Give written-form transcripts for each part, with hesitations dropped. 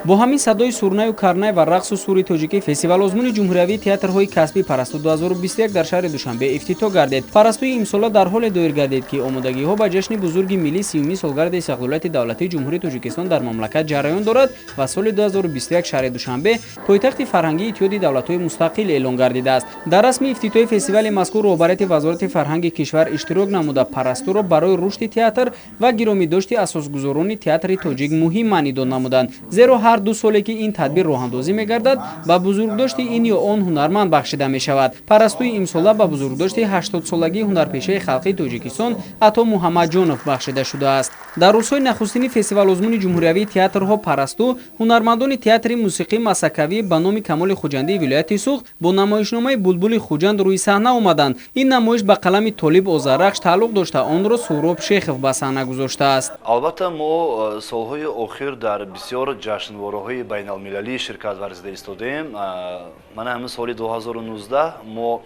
бо ҳамин садои сурнаю карнай ва рақсу сури тоҷикӣ фестивал озмуни ҷумҳуриявии театрҳои касбӣ парасту 2021 дар шаҳри душанбе ифтитоҳ гардид. Парастуи имсола дар ҳоле доир гардид ки омодагиҳо ба ҷашни бузурги миллии 30-уми солгарди истиқлолияти давлатии ҷумҳурии Тоҷикистон дар мамлакат ҷараён дорад ва соли 2021 шаҳри душанбе пойтахти фарҳангии иттиҳоди давлатҳои мустақил эълон гардидааст. Дар расми ифтитоҳи фестивали мазкур роҳбарияти вазорати фарҳанги кишвар иштирок намуда парастуро барои рушди театр ва гиромидошти асосгузорони театри тоҷик муҳим маънидон намуданд, зеро ҳар 2 соле ки ин тадбир роҳандозӣ мегардад ба бузургдошти ин ё он ҳунарманд бахшида мешавад. Парастуи имсола ба бузургдошти 80-солагии ҳунарпешаи халқии Тоҷикистон Ато Муҳаммаҷонов бахшида шудааст. Дар рӯзҳои нахустини фестивал озмуни ҷумҳуриявии театрҳо парасту ҳунармандони театри мусиқии Масакавӣ ба номи Камоли Хуҷандии вилояти Суғд бо намоишномаи Булбули Хуҷанд рӯи саҳна омаданд. Ин намоиш ба қалами Толиб Озарахш тааллуқ дошта, онро Суҳроб Шехов ба саҳна гузоштааст. Албатта мо солҳои охир дар бисёр ҷашнвораҳои байналмилалӣ ширкат варзида истодем. Мана ҳамин соли 2019 мо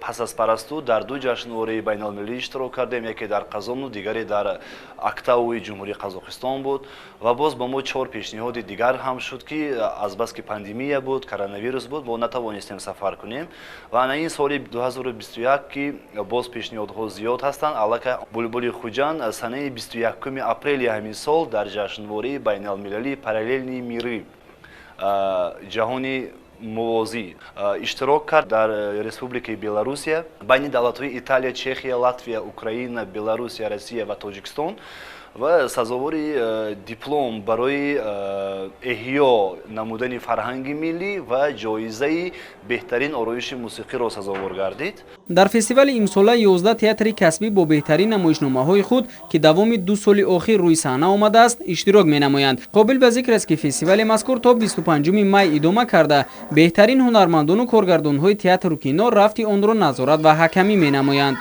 пас аз парасту дар 2 ҷашнвораи байналмилалӣ иштирок кардем, яке дар Қазону, дигаре дар Актауи ҷумҳурии Қазоқистон буд ва боз ба мо 4 пешниҳоди дигар ҳам шуд ки азбаски пандемия буд, коронавирус буд, мо натавонистем сафар кунем ва ана ин соли 2021 ки боз пешниҳодҳо зиёд ҳастанд. Аллакай Булбули Хуҷанд санаи 21 апрели ҳамин сол дар ҷашнвораи байналмилалии параллелни мирӣ ҷаҳони мувозӣ иштирок кард дар Республикаи Беларусия байни давлатҳои Италия, Чехия, Латвия, Украина, Беларусия, Россия ва Тоҷикистон ва сазовори диплом барои эҳё намудани фарҳанги миллӣ ва ҷоизаи беҳтарин ороиши мусиқиро сазовор гардид. Дар фестивали имсола 11 театри касбӣ бо беҳтарин намоишномаҳои худ ки давоми 2 соли охир рӯи саҳна омадааст иштирок менамоянд. Қобил ба зикр аст ки фестивали мазкур то 25 май идома карда беҳтарин ҳунармандону коргардонҳои театру кино рафти онро назорат ва ҳакамӣ менамоянд.